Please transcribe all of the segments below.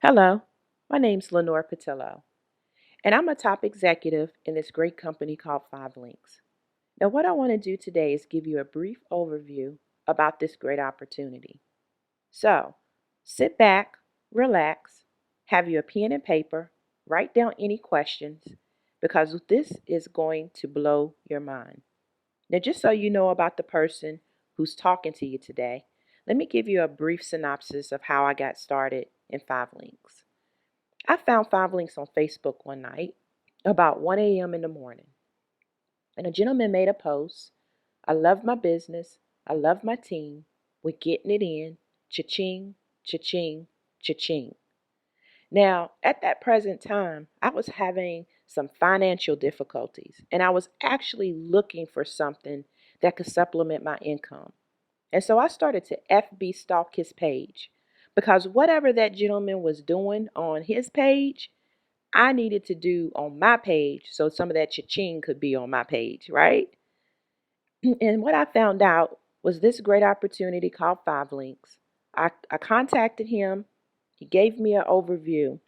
Hello, my name's Lenore Pattillo, and I'm a top executive in this great company called Five Links. Now, what I want to do today is give you a brief overview about this great opportunity. So, sit back, relax, have your pen and paper, write down any questions, because this is going to blow your mind. Now, just so you know about the person who's talking to you today, let me give you a brief synopsis of how I got started in Five Links. I found Five Links on Facebook one night about 1 a.m. in the morning, and a gentleman made a post. I love my business. I love my team. We're getting it in. Cha-ching, cha-ching, cha-ching. Now, at that present time, I was having some financial difficulties, and I was actually looking for something that could supplement my income. And so I started to FB stalk his page because whatever that gentleman was doing on his page, I needed to do on my page so some of that cha-ching could be on my page, right? And what I found out was this great opportunity called Five Links. I contacted him. He gave me an overview.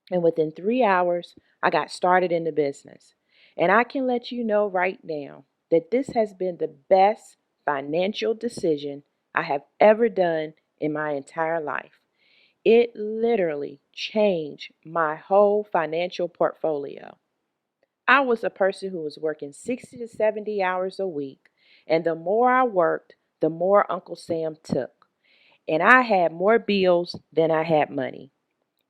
And within 3 hours, I got started in the business. And I can let you know right now that this has been the best financial decision I have ever done in my entire life. It literally changed my whole financial portfolio. I was a person who was working 60 to 70 hours a week, and the more I worked, the more Uncle Sam took. And I had more bills than I had money.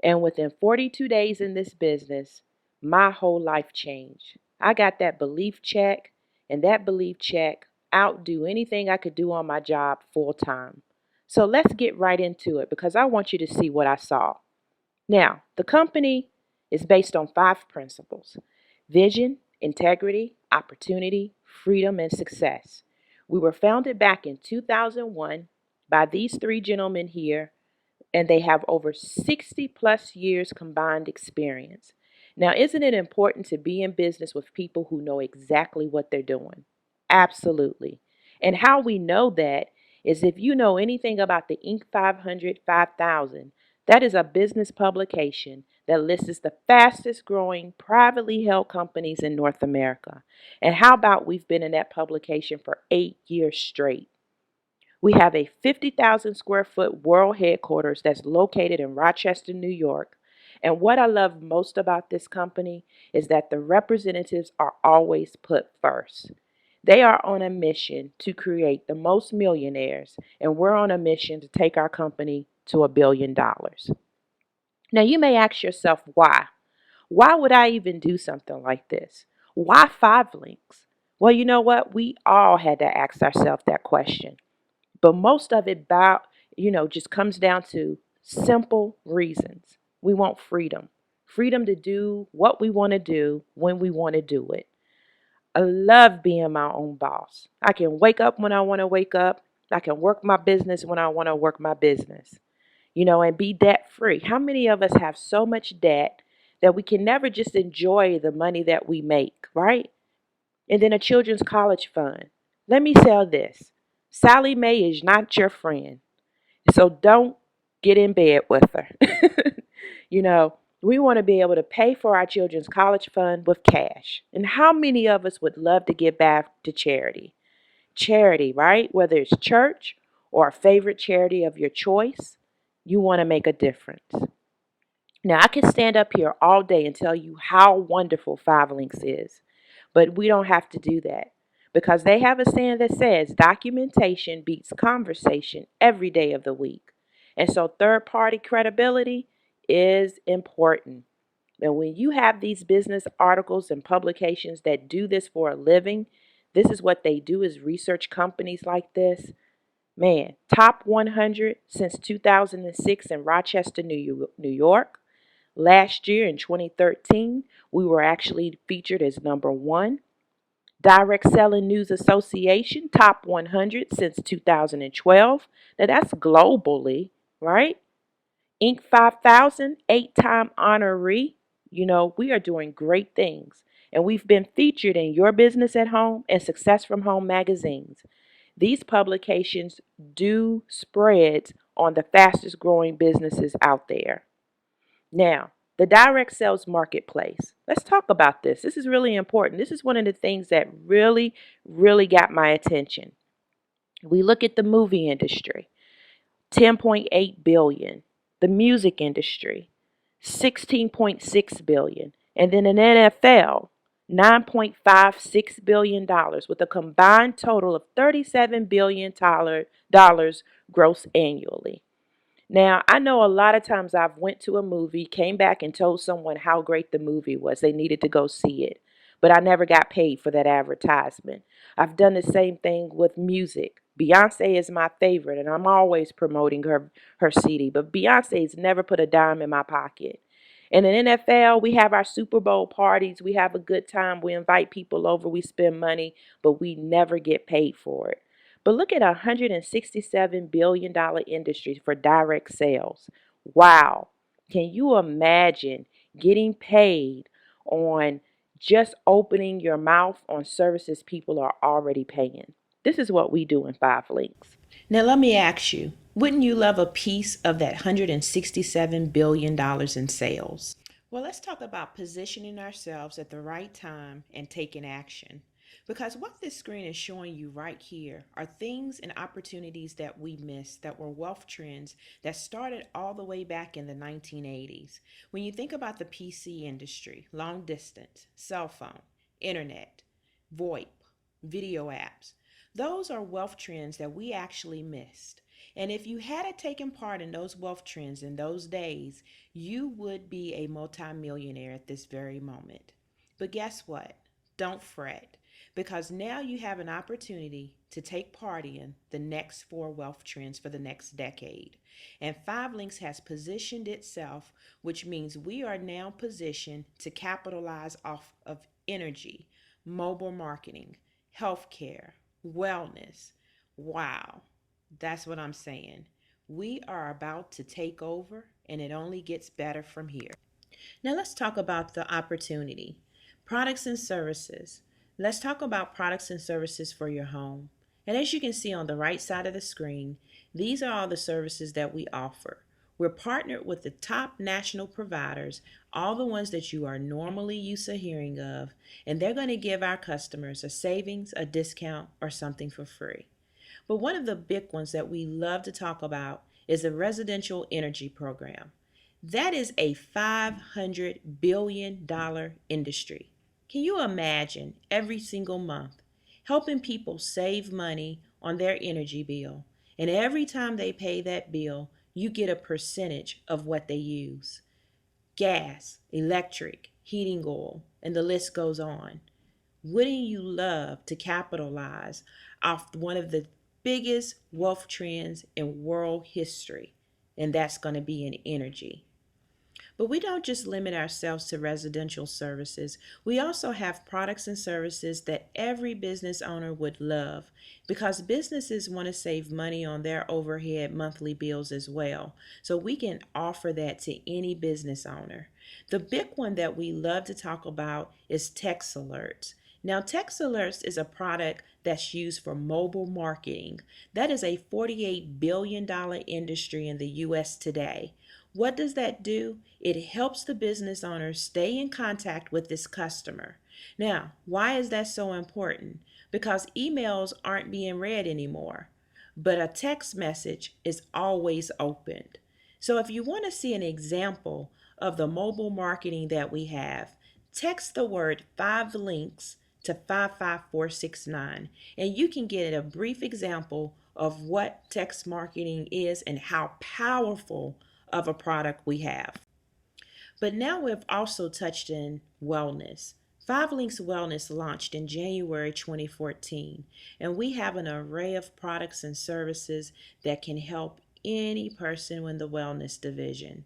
And within 42 days in this business, my whole life changed. I got that belief check, and that belief check outdo anything I could do on my job full time. So let's get right into it because I want you to see what I saw. Now, the company is based on 5 principles: vision, integrity, opportunity, freedom, and success. We were founded back in 2001 by these three gentlemen here, and they have over 60 plus years combined experience. Now, isn't it important to be in business with people who know exactly what they're doing? Absolutely. And how we know that is if you know anything about the Inc. 500 5000, that is a business publication that lists the fastest growing privately held companies in North America. And how about we've been in that publication for 8 years straight? We have a 50,000 square foot world headquarters that's located in Rochester, New York. And what I love most about this company is that the representatives are always put first. They are on a mission to create the most millionaires, and we're on a mission to take our company to $1 billion. Now, you may ask yourself, why? Why would I even do something like this? Why Five Links? Well, you know what? We all had to ask ourselves that question. But most of it just comes down to simple reasons. We want freedom. Freedom to do what we want to do when we want to do it. I love being my own boss. I can wake up when I want to wake up. I can work my business when I want to work my business, and be debt free. How many of us have so much debt that we can never just enjoy the money that we make, right? And then a children's college fund. Let me tell this: Sally Mae is not your friend. So don't get in bed with her. you know, we want to be able to pay for our children's college fund with cash. And how many of us would love to give back to charity? Charity, right? Whether it's church or a favorite charity of your choice, you want to make a difference. Now, I can stand up here all day and tell you how wonderful Five Links is, but we don't have to do that because they have a saying that says documentation beats conversation every day of the week. And so, third party credibility is important. And when you have these business articles and publications that do this for a living, this is what they do is research companies like this. Man, top 100 since 2006 in Rochester, New York. Last year in 2013, we were actually featured as number one. Direct Selling News Association, top 100 since 2012. Now that's globally, right? Inc. 5000, 8-time honoree. We are doing great things. And we've been featured in Your Business at Home and Success from Home magazines. These publications do spreads on the fastest growing businesses out there. Now, the direct sales marketplace. Let's talk about this. This is really important. This is one of the things that really got my attention. We look at the movie industry, 10.8 billion. The music industry, 16.6 billion. And then in NFL, $9.56 billion with a combined total of $37 billion gross annually. Now, I know a lot of times I've went to a movie, came back and told someone how great the movie was. They needed to go see it. But I never got paid for that advertisement. I've done the same thing with music. Beyonce is my favorite, and I'm always promoting her CD. But Beyonce's never put a dime in my pocket. In the NFL, we have our Super Bowl parties. We have a good time. We invite people over. We spend money, but we never get paid for it. But look at a $167 billion industry for direct sales. Wow. Can you imagine getting paid on just opening your mouth on services people are already paying? This is what we do in 5 Links. Now, let me ask you, wouldn't you love a piece of that $167 billion in sales? Well, let's talk about positioning ourselves at the right time and taking action. Because what this screen is showing you right here are things and opportunities that we missed that were wealth trends that started all the way back in the 1980s. When you think about the PC industry, long distance, cell phone, internet, VoIP, video apps, those are wealth trends that we actually missed. And if you hadn't taken part in those wealth trends in those days, you would be a multimillionaire at this very moment. But guess what? Don't fret, because now you have an opportunity to take part in the next 4 wealth trends for the next decade. And 5 Links has positioned itself, which means we are now positioned to capitalize off of energy, mobile marketing, healthcare, wellness. Wow, that's what I'm saying. We are about to take over, and it only gets better from here. Now, let's talk about the opportunity. Products and services. Let's talk about products and services for your home. And as you can see on the right side of the screen, these are all the services that we offer. We're partnered with the top national providers, all the ones that you are normally used to hearing of, and they're going to give our customers a savings, a discount, or something for free. But one of the big ones that we love to talk about is the residential energy program. That is a $500 billion industry. Can you imagine every single month helping people save money on their energy bill? And every time they pay that bill, you get a percentage of what they use: gas, electric, heating oil, and the list goes on. Wouldn't you love to capitalize off one of the biggest wealth trends in world history? And that's going to be in energy. But we don't just limit ourselves to residential services. We also have products and services that every business owner would love, because businesses want to save money on their overhead monthly bills as well. So we can offer that to any business owner. The big one that we love to talk about is text alerts. Now, text alerts is a product that's used for mobile marketing. That is a $48 billion industry in the US today. What does that do? It helps the business owner stay in contact with this customer. Now, why is that so important? Because emails aren't being read anymore, but a text message is always opened. So if you want to see an example of the mobile marketing that we have, text the word 5 Links to 55469, and you can get a brief example of what text marketing is and how powerful of a product we have. But now we've also touched in wellness. 5 Links Wellness launched in January 2014, and we have an array of products and services that can help any person in the wellness division.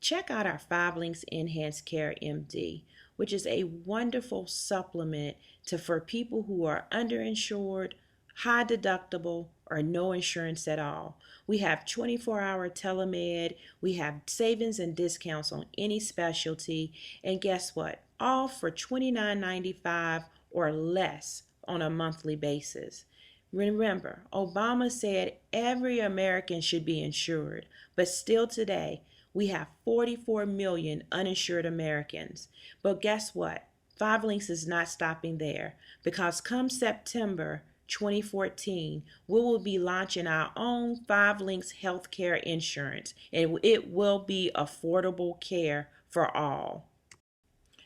Check out our 5 Links Enhanced Care MD, which is a wonderful supplement for people who are underinsured, high deductible, or no insurance at all. We have 24-hour telemed, we have savings and discounts on any specialty, and guess what? All for $29.95 or less on a monthly basis. Remember, Obama said every American should be insured, but still today, We have 44 million uninsured Americans. But guess what? Five Links is not stopping there because come September 2014, we will be launching our own Five Links healthcare insurance, and it will be affordable care for all.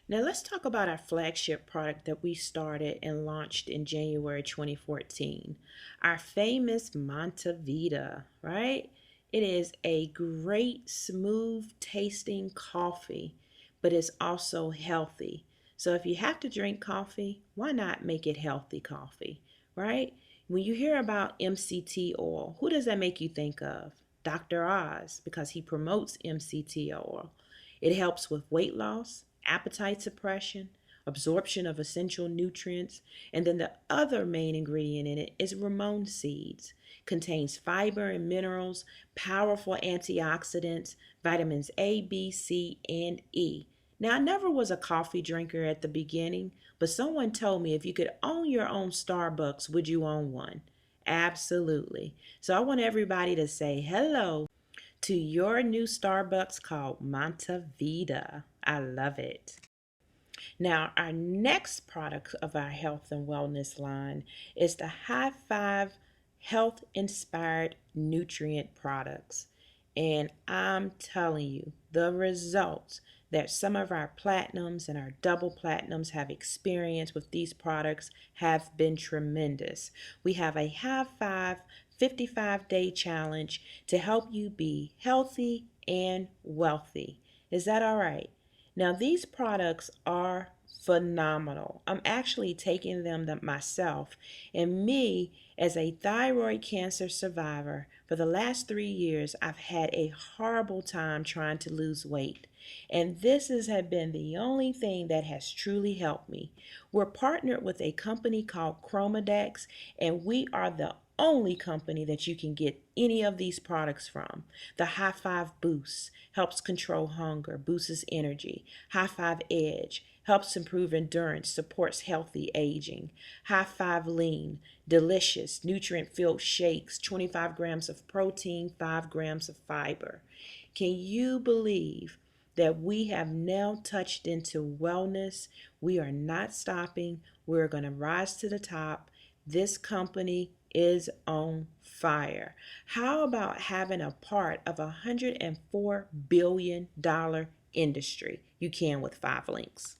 Now, let's talk about our flagship product that we started and launched in January 2014, our famous Montevita, right? It is a great, smooth tasting coffee, but it's also healthy. So, if you have to drink coffee, why not make it healthy coffee, right? When you hear about MCT oil, who does that make you think of? Dr. Oz, because he promotes MCT oil. It helps with weight loss, appetite suppression, absorption of essential nutrients, and then the other main ingredient in it is ramon seeds. Contains fiber and minerals, powerful antioxidants, vitamins A, B, C, and E. Now, I never was a coffee drinker at the beginning, but someone told me if you could own your own Starbucks, would you own one? Absolutely. So I want everybody to say hello to your new Starbucks called Montevita. I love it. Now, our next product of our health and wellness line is the High Five Health Inspired Nutrient Products. And I'm telling you, the results that some of our platinums and our double platinums have experienced with these products have been tremendous. We have a High Five 55-day challenge to help you be healthy and wealthy. Is that all right? Now, these products are phenomenal. I'm actually taking them myself. And me, as a thyroid cancer survivor, for the last 3 years, I've had a horrible time trying to lose weight. And this has been the only thing that has truly helped me. We're partnered with a company called Chromadex, and we are the only company that you can get any of these products from. The High Five Boost helps control hunger, boosts energy. High Five Edge helps improve endurance, supports healthy aging. High Five Lean, delicious, nutrient-filled shakes, 25 grams of protein, 5 grams of fiber. Can you believe that we have now touched into wellness? We are not stopping. We're going to rise to the top. This company is on fire. How about having a part of a $104 billion industry? You can with Five Links.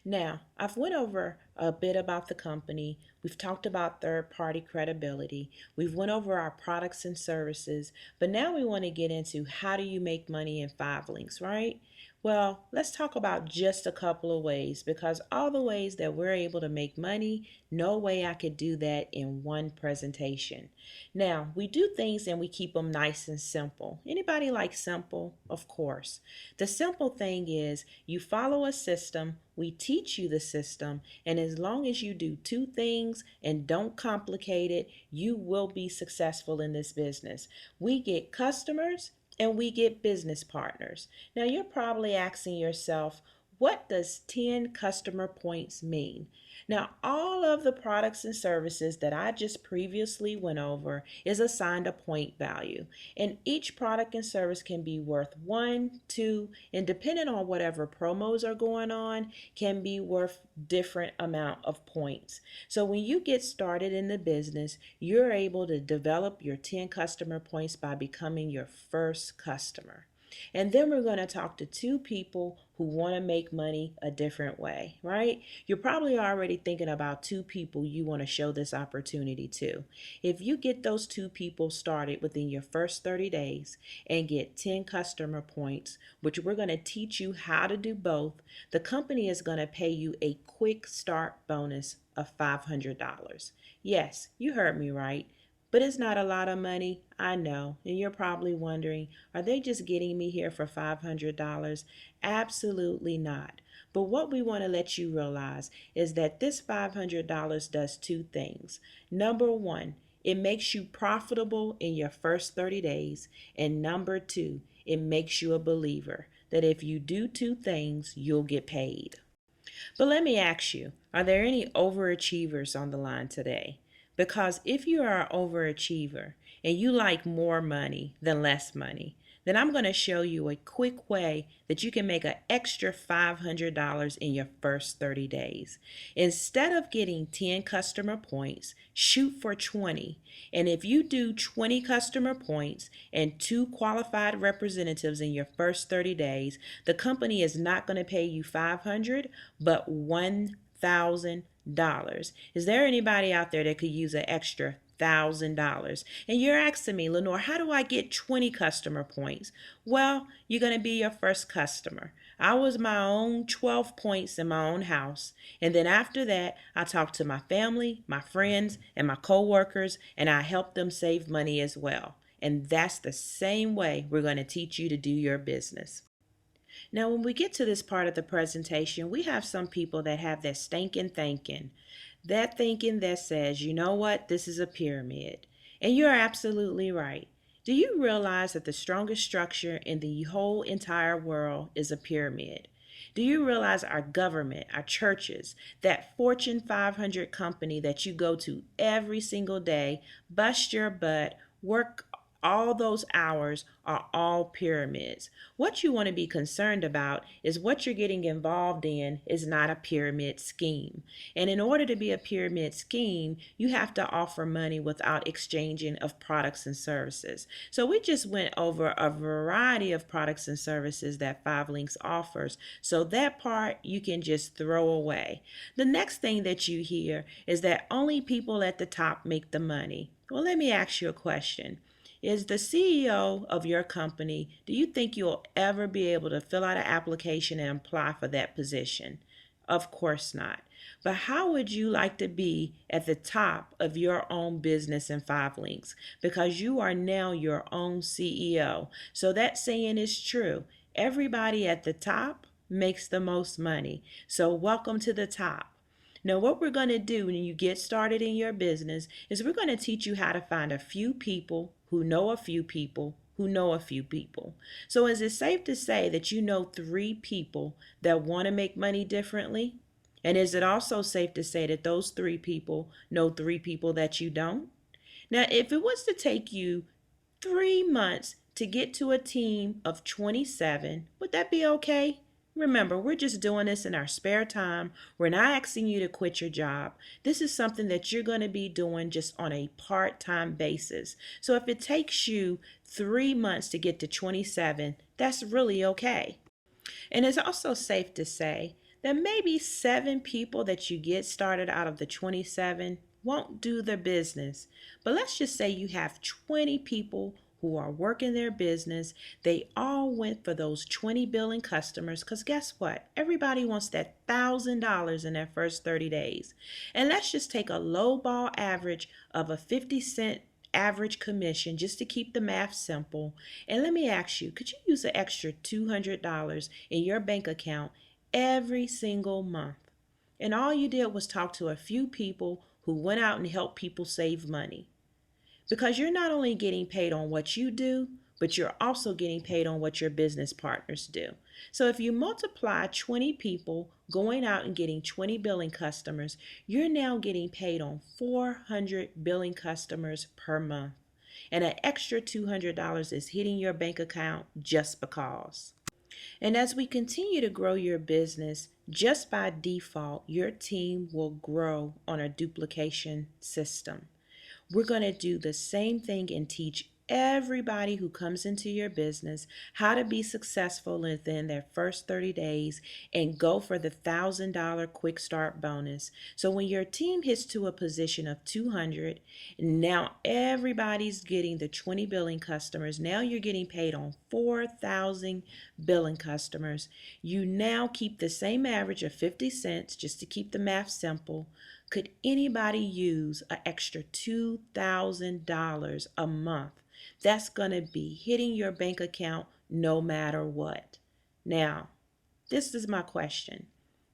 Now, I've went over a bit about the company. We've talked about third-party credibility. We've went over our products and services, but now we want to get into how do you make money in Five Links, right? Well, let's talk about just a couple of ways because all the ways that we're able to make money, no way I could do that in one presentation. Now, we do things and we keep them nice and simple. Anybody like simple? Of course. The simple thing is you follow a system, we teach you the system, and as long as you do two things and don't complicate it, you will be successful in this business. We get customers and we get business partners. Now you're probably asking yourself, what does 10 customer points mean? Now, all of the products and services that I just previously went over is assigned a point value. And each product and service can be worth 1, 2, and depending on whatever promos are going on, can be worth different amount of points. So when you get started in the business, you're able to develop your 10 customer points by becoming your first customer. And then we're going to talk to two people who want to make money a different way, right? You're probably already thinking about two people you want to show this opportunity to. If you get those two people started within your first 30 days and get 10 customer points, which we're going to teach you how to do both, the company is going to pay you a quick start bonus of $500. Yes, you heard me right. But it's not a lot of money, I know. And you're probably wondering, are they just getting me here for $500? Absolutely not. But what we want to let you realize is that this $500 does two things. Number one, it makes you profitable in your first 30 days. And number two, it makes you a believer that if you do two things, you'll get paid. But let me ask you, are there any overachievers on the line today? Because if you are an overachiever and you like more money than less money, then I'm going to show you a quick way that you can make an extra $500 in your first 30 days. Instead of getting 10 customer points, shoot for 20. And if you do 20 customer points and 2 qualified representatives in your first 30 days, the company is not going to pay you $500, but $1,000. Is there anybody out there that could use an extra $1,000? And you're asking me, Lenore, how do I get 20 customer points? Well, you're going to be your first customer. I was my own 12 points in my own house. And then after that, I talked to my family, my friends, and my coworkers, and I helped them save money as well. And that's the same way we're going to teach you to do your business. Now, when we get to this part of the presentation, we have some people that have that stinking thinking. That thinking that says, you know what, this is a pyramid. And you're absolutely right. Do you realize that the strongest structure in the whole entire world is a pyramid? Do you realize our government, our churches, that Fortune 500 company that you go to every single day, bust your butt, work all those hours, are all pyramids? What you want to be concerned about is what you're getting involved in is not a pyramid scheme. And in order to be a pyramid scheme, you have to offer money without exchanging of products and services. So we just went over a variety of products and services that Five Links offers. So that part you can just throw away. The next thing that you hear is that only people at the top make the money. Well, let me ask you a question. Is the CEO of your company, do you think you'll ever be able to fill out an application and apply for that position? Of course not. But how would you like to be at the top of your own business in Five Links? Because you are now your own CEO. So that saying is true. Everybody at the top makes the most money. So welcome to the top. Now, what we're going to do when you get started in your business is we're going to teach you how to find a few people who know a few people who know a few people. So is it safe to say that you know 3 people that want to make money differently? And is it also safe to say that those 3 people know 3 people that you don't? Now, if it was to take you 3 months to get to a team of 27, would that be okay? Remember, we're just doing this in our spare time. We're not asking you to quit your job. This is something that you're going to be doing just on a part-time basis. So if it takes you 3 months to get to 27, that's really okay. And it's also safe to say that maybe 7 people that you get started out of the 27 won't do their business. But let's just say you have 20 people who are working their business. They all went for those 20 billing customers because guess what? Everybody wants that $1,000 in their first 30 days. And let's just take a low ball average of a 50-cent average commission just to keep the math simple. And let me ask you, could you use an extra $200 in your bank account every single month? And all you did was talk to a few people who went out and helped people save money. Because you're not only getting paid on what you do, but you're also getting paid on what your business partners do. So if you multiply 20 people going out and getting 20 billing customers, you're now getting paid on 400 billing customers per month. And an extra $200 is hitting your bank account just because. And as we continue to grow your business, just by default, your team will grow on a duplication system. We're going to do the same thing and teach everybody who comes into your business how to be successful within their first 30 days and go for the $1,000 QuickStart bonus. So when your team hits to a position of 200, now everybody's getting the 20 billing customers. Now you're getting paid on 4,000 billing customers. You now keep the same average of 50 cents just to keep the math simple. Could anybody use an extra $2,000 a month? That's going to be hitting your bank account no matter what. Now, this is my question.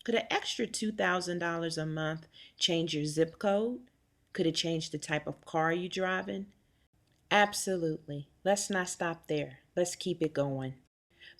Could an extra $2,000 a month change your zip code? Could it change the type of car you're driving? Absolutely. Let's not stop there. Let's keep it going.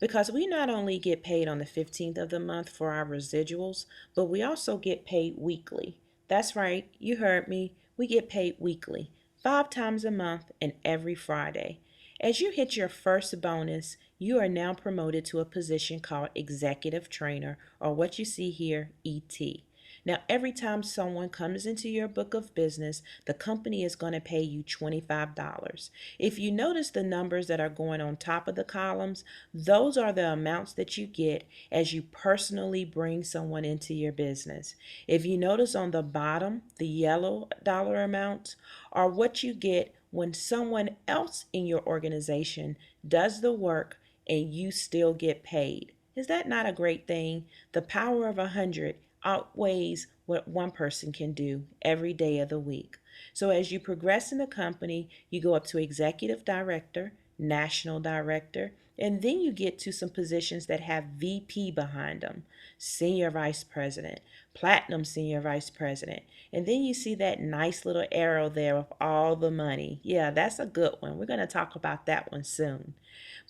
Because we not only get paid on the 15th of the month for our residuals, but we also get paid weekly. That's right, you heard me. We get paid weekly, 5 times a month and every Friday. As you hit your first bonus, you are now promoted to a position called Executive Trainer, or what you see here, ET. Now, every time someone comes into your book of business, the company is going to pay you $25. If you notice the numbers that are going on top of the columns, those are the amounts that you get as you personally bring someone into your business. If you notice on the bottom, the yellow dollar amounts are what you get when someone else in your organization does the work and you still get paid. Is that not a great thing? The power of 100 outweighs what one person can do every day of the week. So as you progress in the company, you go up to executive director, national director, and then you get to some positions that have VP behind them, senior vice president, platinum senior vice president. And then you see that nice little arrow there with all the money. Yeah, that's a good one. We're going to talk about that one soon.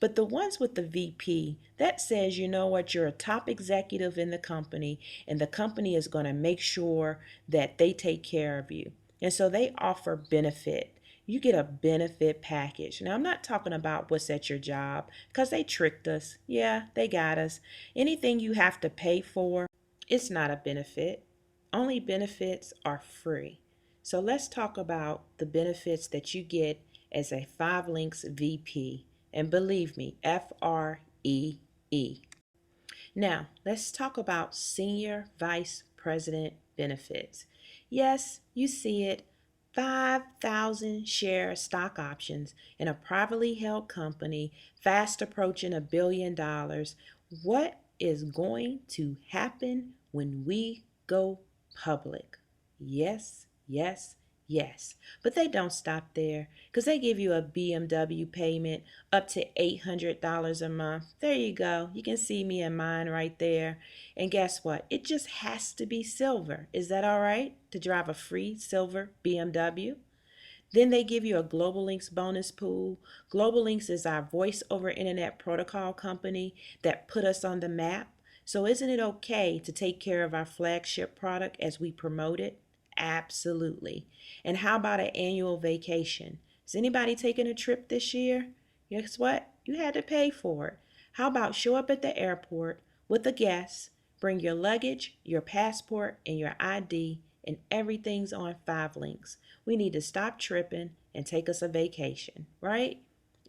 But the ones with the VP, that says, you know what, you're a top executive in the company, and the company is going to make sure that they take care of you. And so they offer benefit. You get a benefit package. Now, I'm not talking about what's at your job because they tricked us. Yeah, they got us. Anything you have to pay for, it's not a benefit. Only benefits are free. So let's talk about the benefits that you get as a Five Links VP. And believe me, FREE. Now, let's talk about Senior Vice President benefits. Yes, you see it. 5,000 share stock options in a privately held company, fast approaching $1 billion. What is going to happen when we go public? Yes, yes, yes. But they don't stop there because they give you a BMW payment up to $800 a month. There you go. You can see me in mine right there. And guess what? It just has to be silver. Is that all right to drive a free silver BMW? Then they give you a Global Links bonus pool. Global Links is our voice over internet protocol company that put us on the map. So isn't it okay to take care of our flagship product as we promote it? Absolutely. And how about an annual vacation? Is anybody taking a trip this year? Guess what? You had to pay for it. How about show up at the airport with a guest, bring your luggage, your passport, and your ID, and everything's on Five Links. We need to stop tripping and take us a vacation, right?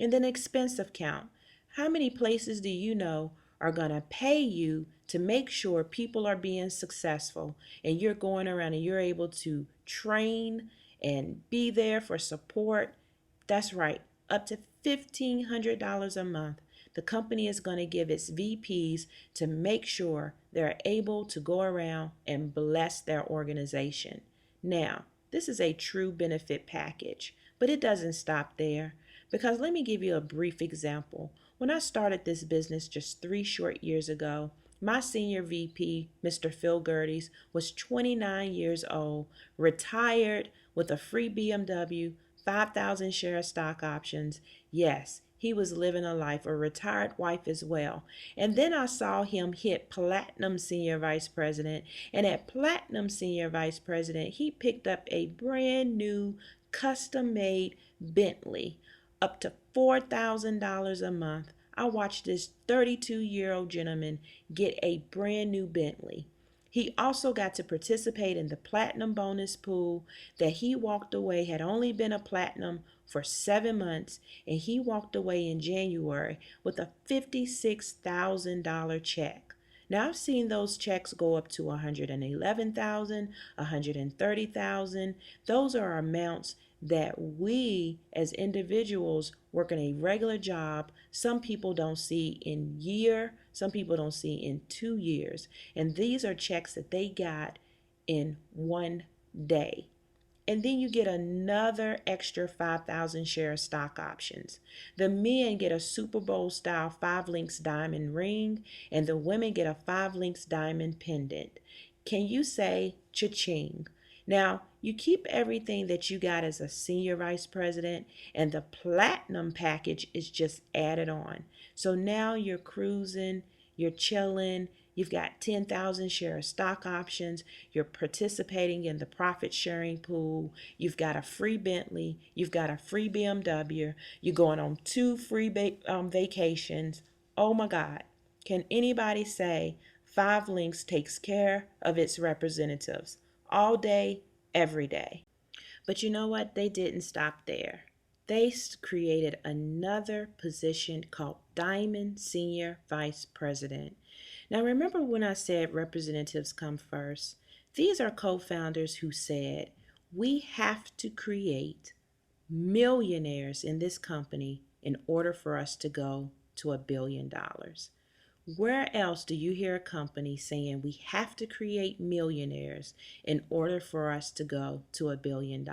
And then expensive count. How many places do you know are going to pay you to make sure people are being successful and you're going around and you're able to train and be there for support? That's right, up to $1,500 a month. The company is going to give its VPs to make sure they're able to go around and bless their organization. Now, this is a true benefit package, but it doesn't stop there because let me give you a brief example. When I started this business just 3 short years ago, my senior VP, Mr. Phil Gerdes, was 29 years old, retired with a free BMW, 5,000 share stock options. Yes, he was living a life, a retired wife as well. And then I saw him hit Platinum Senior Vice President. And at Platinum Senior Vice President, he picked up a brand new custom made Bentley up to $4,000 a month. I watched this 32-year-old gentleman get a brand new Bentley. He also got to participate in the platinum bonus pool that he walked away, had only been a platinum for 7 months, and he walked away in January with a $56,000 check. Now I've seen those checks go up to $111,000, $130,000. Those are amounts that we as individuals working a regular job, some people don't see in year, some people don't see in 2 years. And these are checks that they got in one day. And then you get another extra 5,000 share stock options. The men get a Super Bowl style Five Links diamond ring, and the women get a Five Links diamond pendant. Can you say cha-ching? Now, you keep everything that you got as a senior vice president, and the platinum package is just added on. So now you're cruising, you're chilling, you've got 10,000 share of stock options, you're participating in the profit sharing pool, you've got a free Bentley, you've got a free BMW, you're going on two free vacations. Oh my God. Can anybody say Five Links takes care of its representatives all day, every day? But you know what? They didn't stop there. They created another position called Diamond Senior Vice President. Now, remember when I said representatives come first? These are co founders who said, we have to create millionaires in this company in order for us to go to $1 billion. Where else do you hear a company saying we have to create millionaires in order for us to go to $1 billion?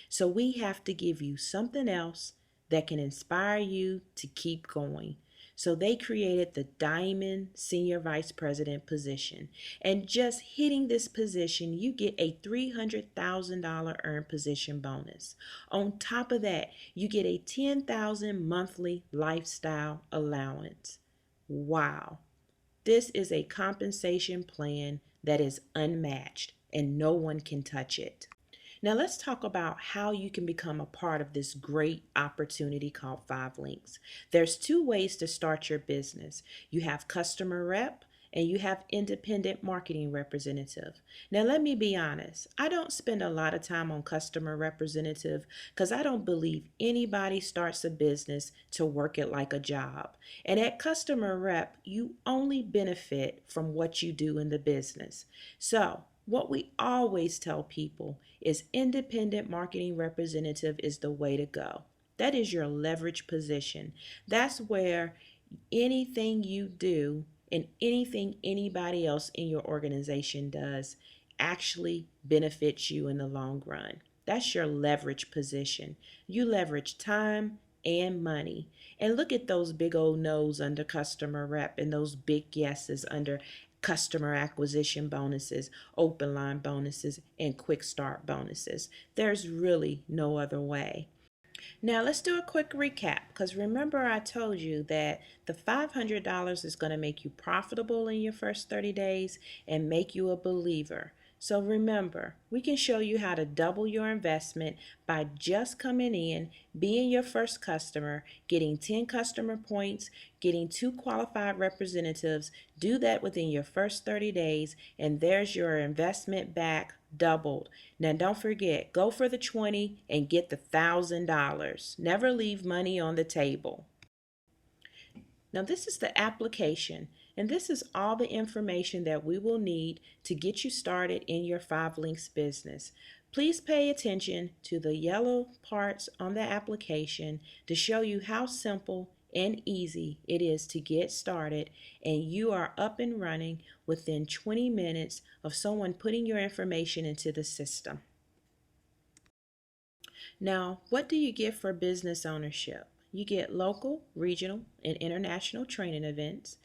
So we have to give you something else that can inspire you to keep going. So they created the Diamond Senior Vice President position. And just hitting this position, you get a $300,000 earned position bonus. On top of that, you get a $10,000 monthly lifestyle allowance. Wow. This is a compensation plan that is unmatched and no one can touch it. Now let's talk about how you can become a part of this great opportunity called Five Links. There's two ways to start your business. You have customer rep and you have independent marketing representative. Now let me be honest, I don't spend a lot of time on customer representative because I don't believe anybody starts a business to work it like a job. And at customer rep, you only benefit from what you do in the business. So what we always tell people is independent marketing representative is the way to go. That is your leverage position. That's where anything you do and anything anybody else in your organization does actually benefits you in the long run. That's your leverage position. You leverage time and money. And look at those big old no's under customer rep and those big yeses under customer acquisition bonuses, open line bonuses, and QuickStart bonuses. There's really no other way. Now let's do a quick recap because remember I told you that the $500 is going to make you profitable in your first 30 days and make you a believer. So remember, we can show you how to double your investment by just coming in, being your first customer, getting 10 customer points, getting 2 qualified representatives. Do that within your first 30 days and there's your investment back doubled. Now don't forget, go for the 20 and get the $1,000. Never leave money on the table. Now this is the application, and this is all the information that we will need to get you started in your Five Links business. Please pay attention to the yellow parts on the application to show you how simple and easy it is to get started, and you are up and running within 20 minutes of someone putting your information into the system. Now, what do you get for business ownership? You get local, regional, and international training events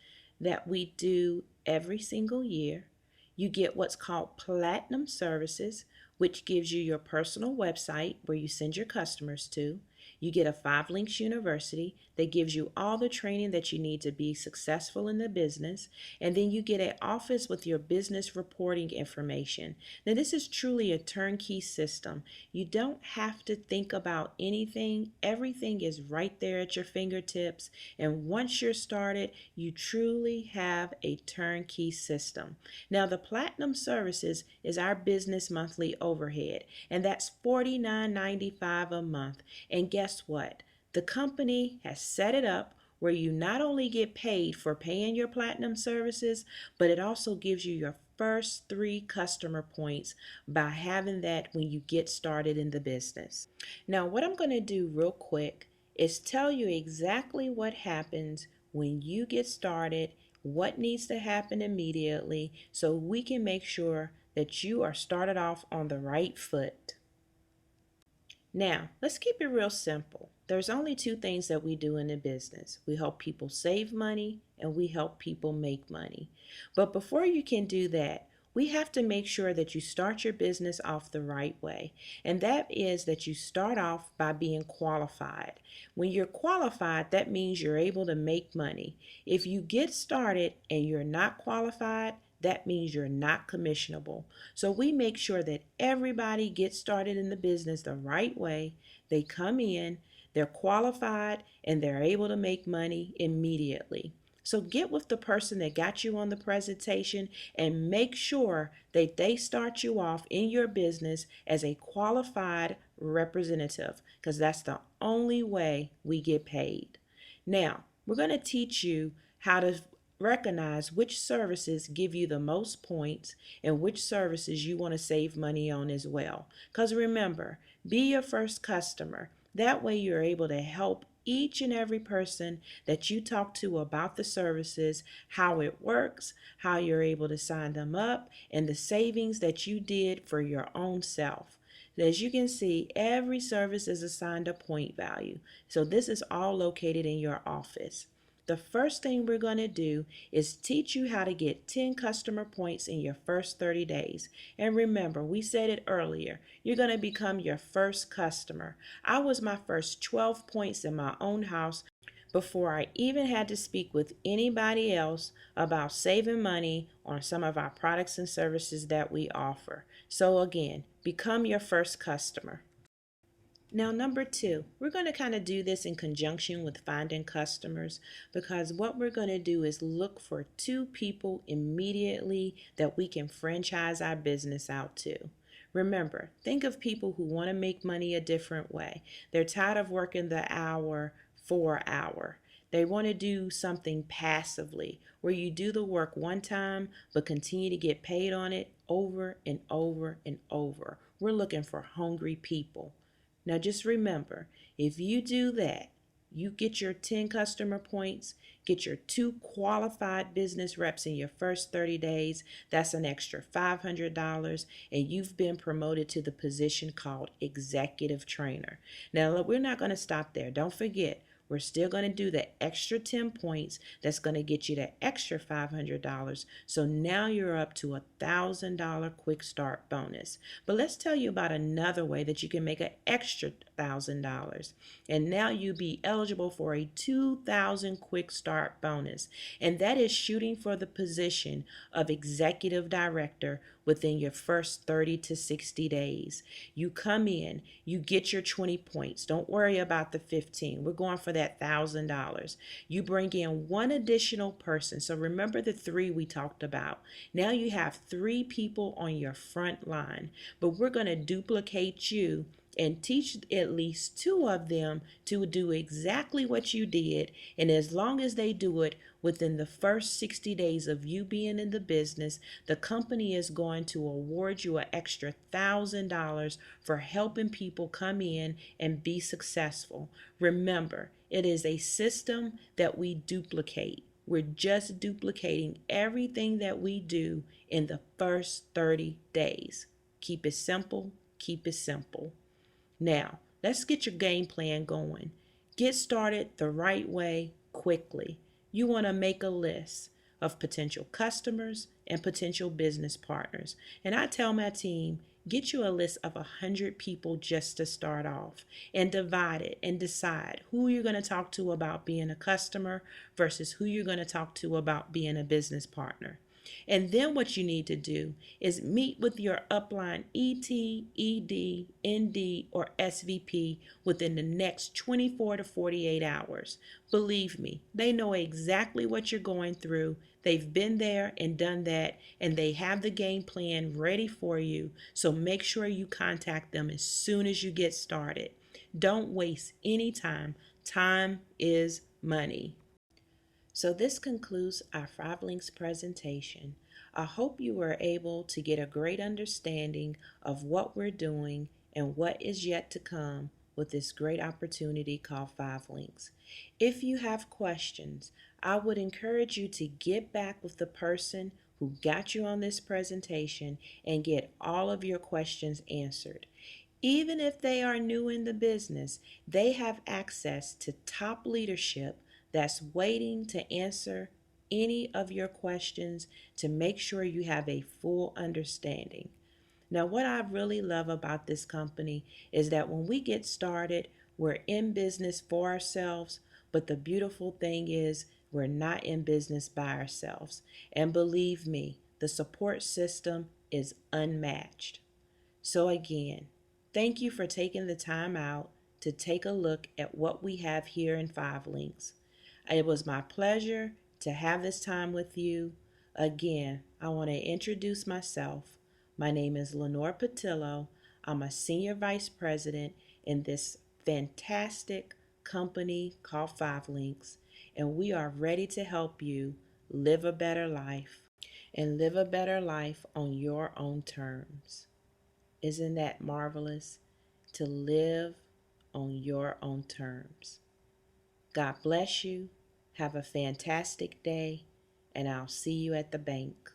that we do every single year. You get what's called platinum services, which gives you your personal website where you send your customers to. You get a Five Links University that gives you all the training that you need to be successful in the business. And then you get an office with your business reporting information. Now, this is truly a turnkey system. You don't have to think about anything. Everything is right there at your fingertips. And once you're started, you truly have a turnkey system. Now, the Platinum Services is our business monthly overhead, and that's $49.95 a month. And guess what? The company has set it up where you not only get paid for paying your platinum services, but it also gives you your first 3 customer points by having that when you get started in the business. Now, what I'm going to do real quick is tell you exactly what happens when you get started, what needs to happen immediately, so we can make sure that you are started off on the right foot. Now, let's keep it real simple. There's only 2 things that we do in the business. We help people save money and we help people make money. But before you can do that, we have to make sure that you start your business off the right way. And that is that you start off by being qualified. When you're qualified, that means you're able to make money. If you get started and you're not qualified, that means you're not commissionable. So we make sure that everybody gets started in the business the right way. They come in, they're qualified, and they're able to make money immediately. So get with the person that got you on the presentation and make sure that they start you off in your business as a qualified representative, because that's the only way we get paid. Now, we're going to teach you how to recognize which services give you the most points and which services you want to save money on as well. Because remember, be your first customer. That way you're able to help each and every person that you talk to about the services, how it works, how you're able to sign them up, and the savings that you did for your own self. As you can see, every service is assigned a point value. So this is all located in your office. The first thing we're going to do is teach you how to get 10 customer points in your first 30 days. And remember, we said it earlier, you're going to become your first customer. I was my first 12 points in my own house before I even had to speak with anybody else about saving money on some of our products and services that we offer. So again, become your first customer. Now, number two, we're going to kind of do this in conjunction with finding customers, because what we're going to do is look for 2 people immediately that we can franchise our business out to. Remember, think of people who want to make money a different way. They're tired of working the hour for hour. They want to do something passively where you do the work one time but continue to get paid on it over and over and over. We're looking for hungry people. Now just remember, if you do that, you get your 10 customer points, get your 2 qualified business reps in your first 30 days, that's an extra $500, and you've been promoted to the position called executive trainer. Now, we're not going to stop there. Don't forget, we're still going to do the extra 10 points. That's going to get you the extra $500. So now you're up to $1,000 quick start bonus. But let's tell you about another way that you can make an extra $1,000. And now you'll be eligible for a 2,000 quick start bonus. And that is shooting for the position of executive director within your first 30 to 60 days. You come in, you get your 20 points. Don't worry about the 15. We're going for that $1,000. You bring in 1 additional person. So remember the 3 we talked about. Now you have 3 people on your front line, but we're going to duplicate you and teach at least 2 of them to do exactly what you did. And as long as they do it within the first 60 days of you being in the business, the company is going to award you an extra $1,000 for helping people come in and be successful. Remember, it is a system that we duplicate. We're just duplicating everything that we do in the first 30 days. Keep it simple, keep it simple. Now, let's get your game plan going. Get started the right way quickly. You want to make a list of potential customers and potential business partners. And I tell my team, get you a list of 100 people just to start off, and divide it and decide who you're going to talk to about being a customer versus who you're going to talk to about being a business partner. And then what you need to do is meet with your upline ET, ED, ND, or SVP within the next 24 to 48 hours. Believe me, they know exactly what you're going through. They've been there and done that, and they have the game plan ready for you. So make sure you contact them as soon as you get started. Don't waste any time. Time is money. So this concludes our 5 links presentation. I hope you were able to get a great understanding of what we're doing and what is yet to come with this great opportunity called 5 links. If you have questions, I would encourage you to get back with the person who got you on this presentation and get all of your questions answered. Even if they are new in the business, they have access to top leadership that's waiting to answer any of your questions to make sure you have a full understanding. Now, what I really love about this company is that when we get started, we're in business for ourselves, but the beautiful thing is we're not in business by ourselves. And believe me, the support system is unmatched. So, again, thank you for taking the time out to take a look at what we have here in Five Links. It was my pleasure to have this time with you. Again, I want to introduce myself. My name is Lenore Pattillo. I'm a senior vice president in this fantastic company called Five Links, and we are ready to help you live a better life and live a better life on your own terms. Isn't that marvelous? To live on your own terms. God bless you. Have a fantastic day, and I'll see you at the bank.